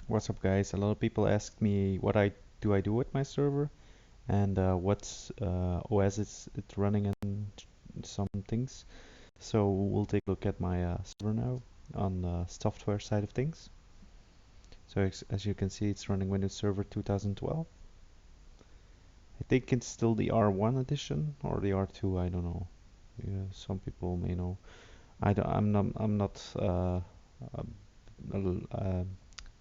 What's up, guys? A lot of people ask me what I do with my server and what OS it's running and some things. So we'll take a look at my server now on the software side of things. So as you can see, it's running Windows Server 2012. I think it's still the R1 edition or the R2. I don't know. Yeah, some people may know. I'm not uh,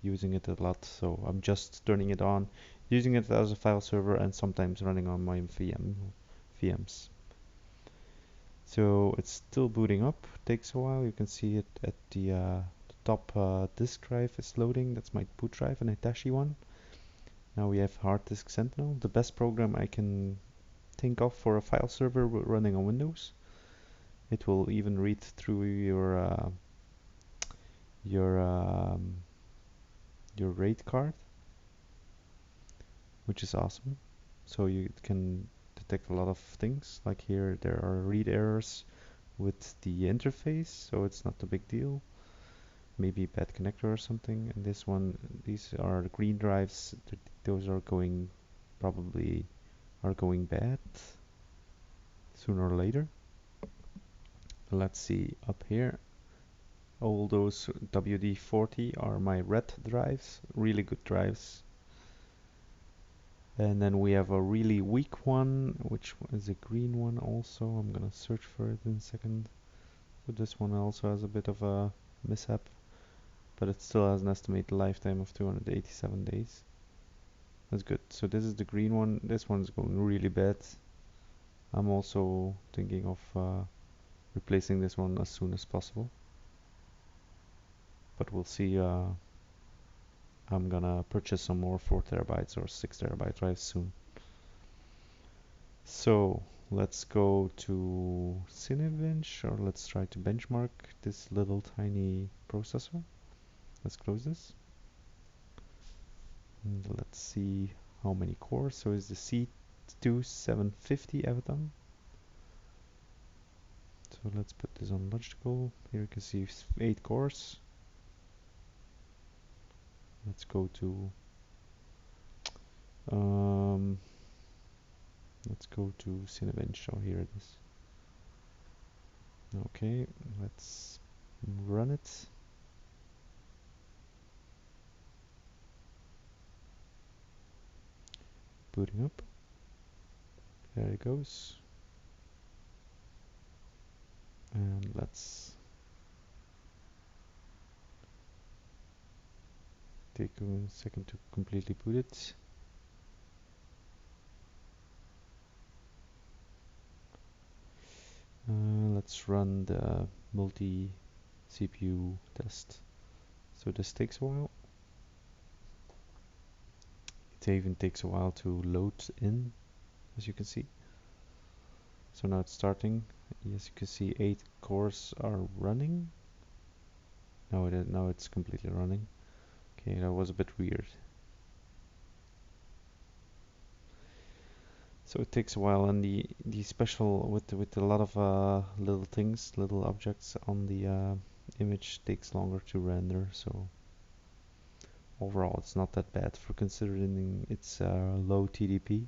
using it a lot, so I'm just turning it on, using it as a file server, and sometimes running on my VMs. So it's still booting up, takes a while. You can see it at the top disk drive is loading. That's my boot drive, an Hitachi one. Now we have hard disk Sentinel, the best program I can think of for a file server running on Windows. It will even read through your your RAID card, which is awesome. So you can detect a lot of things. Like here, there are read errors with the interface, so it's not a big deal. Maybe a bad connector or something. And this one, these are the green drives. Those are going probably are going bad sooner or later. Let's see up here. All those WD-40 are my red drives, really good drives. And then we have a really weak one, which is a green one also. I'm gonna search for it in a second. So this one also has a bit of a mishap, but it still has an estimated lifetime of 287 days. That's good. So this is the green one. This one's going really bad. I'm also thinking of replacing this one as soon as possible. But we'll see. I'm gonna purchase some more 4 terabytes or 6 terabyte drives soon. So let's go to Cinebench, or let's try to benchmark this little tiny processor. Let's close this. And let's see how many cores. So is the C2 750 Avatar. So let's put this on logical. Here you can see 8 cores. Let's go to um, Cinebench. Oh, here it is. Okay, let's run it. Booting up. There it goes. And let's take a second to completely boot it. Let's run the multi CPU test. So this takes a while. It even takes a while to load in, as you can see. So now it's starting. As you can see, 8 cores are running. Now it's completely running. Okay, that was a bit weird. So it takes a while, and the special with a lot of little things, little objects on the image takes longer to render. So overall, it's not that bad for considering it's low TDP.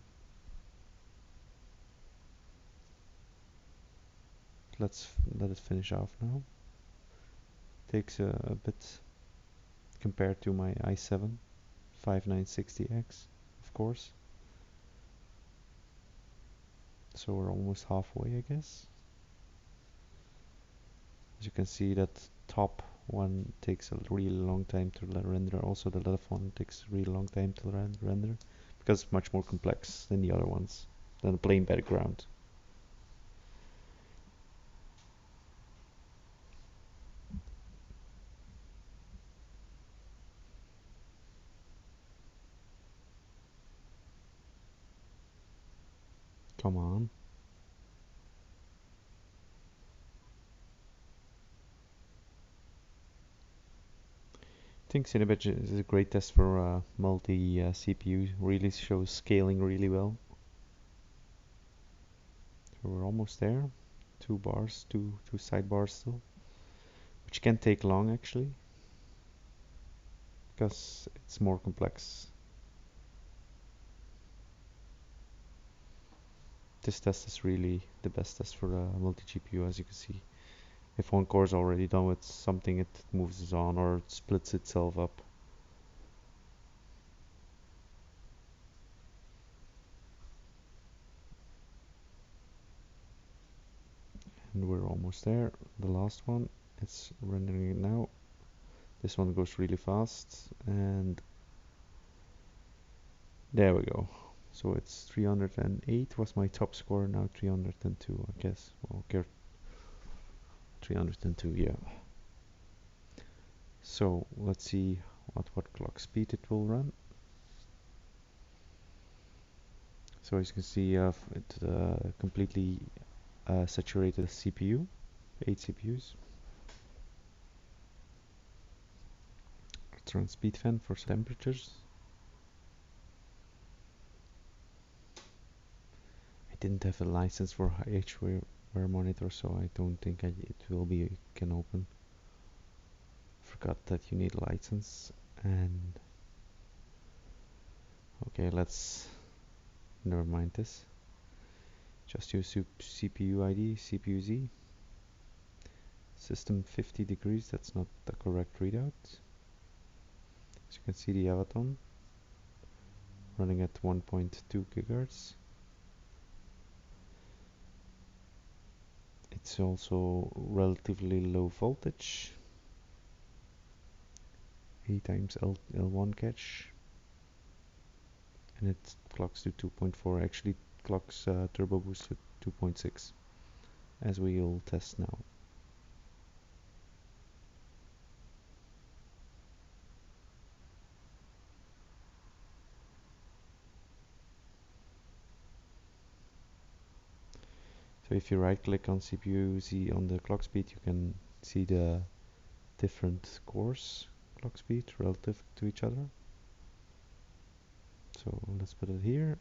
Let's let it finish off now. Takes a bit compared to my i7 5960X, of course. So we're almost halfway, I guess. As you can see, that top one takes a really long time to render. Also, the left one takes a really long time to render because it's much more complex than the other ones, than a plain background. Come on. I think Cinebench is a great test for multi CPU. Really shows scaling really well. So we're almost there. Two sidebars still, which can take long actually. because it's more complex. This test is really the best test for a multi-GPU, as you can see. If one core is already done with something, it moves on or it splits itself up. And we're almost there. The last one, it's rendering it now. This one goes really fast, and there we go. So it's 308 was my top score, now 302, I guess. Well, 302, yeah. So let's see at what clock speed it will run. So as you can see, it completely saturated the CPU, 8 CPUs. Let's run speed fan for some temperatures. I didn't have a license for HDR monitor, so I don't think it will be can open. Forgot that you need a license. And okay, let's never mind this. Just use CPU ID, CPU Z. System 50 degrees, that's not the correct readout. As you can see, the Avaton running at 1.2 gigahertz. It's also relatively low voltage. 8 times L1 catch. And it clocks to 2.4. Actually clocks turbo boost to 2.6, as we will test now. So if you right click on CPU Z on the clock speed, you can see the different cores clock speed relative to each other. So let's put it here.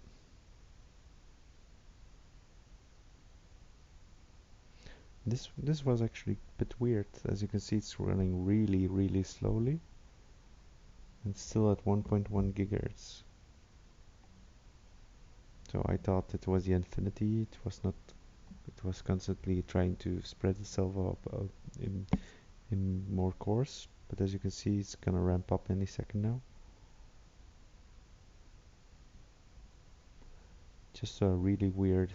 This was actually a bit weird. As you can see, it's running really slowly and still at 1.1 gigahertz. So I thought it was the infinity. It was not. It was constantly trying to spread itself up in more cores. But as you can see, it's gonna ramp up any second now. Just a really weird.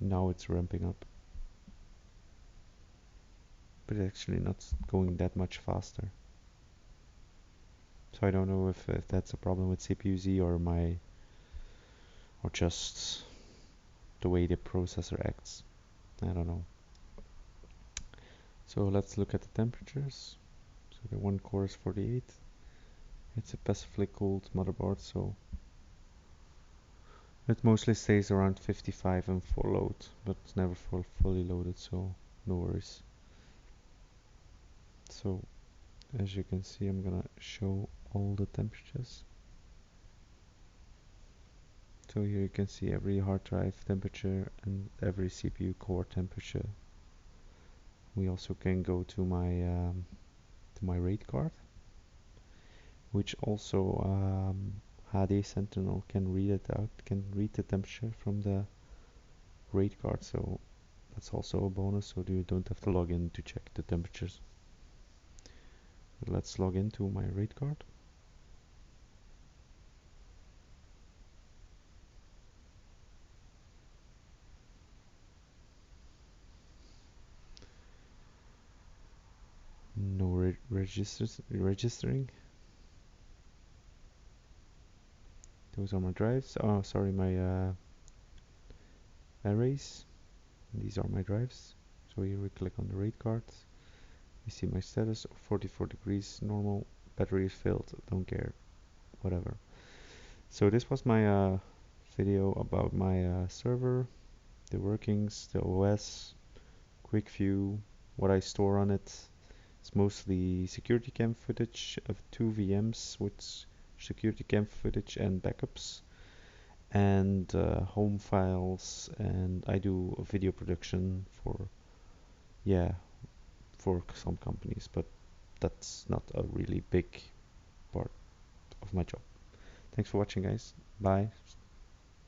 Now it's ramping up, but actually not going that much faster. So I don't know if that's a problem with CPU Z or just the way the processor acts. I don't know. So let's look at the temperatures. So the one core is 48. It's a passively cooled motherboard, so it mostly stays around 55 and full load, but it's never fully loaded, so no worries. So as you can see, I'm gonna show all the temperatures. So here you can see every hard drive temperature and every CPU core temperature. We also can go to my RAID card, which also HD Sentinel can read it out, can read the temperature from the RAID card. So that's also a bonus, so you don't have to log in to check the temperatures. But let's log into my RAID card. No registering. Those are my drives. Oh, sorry, my arrays. These are my drives. So here we click on the RAID card. You see my status, 44 degrees, normal, battery is filled, don't care, whatever. So this was my video about my server, the workings, the OS, quick view, what I store on it. It's mostly security cam footage of 2 VMs with security cam footage and backups, and home files, and I do a video production for, yeah, for some companies, but that's not a really big part of my job. Thanks for watching, guys. Bye.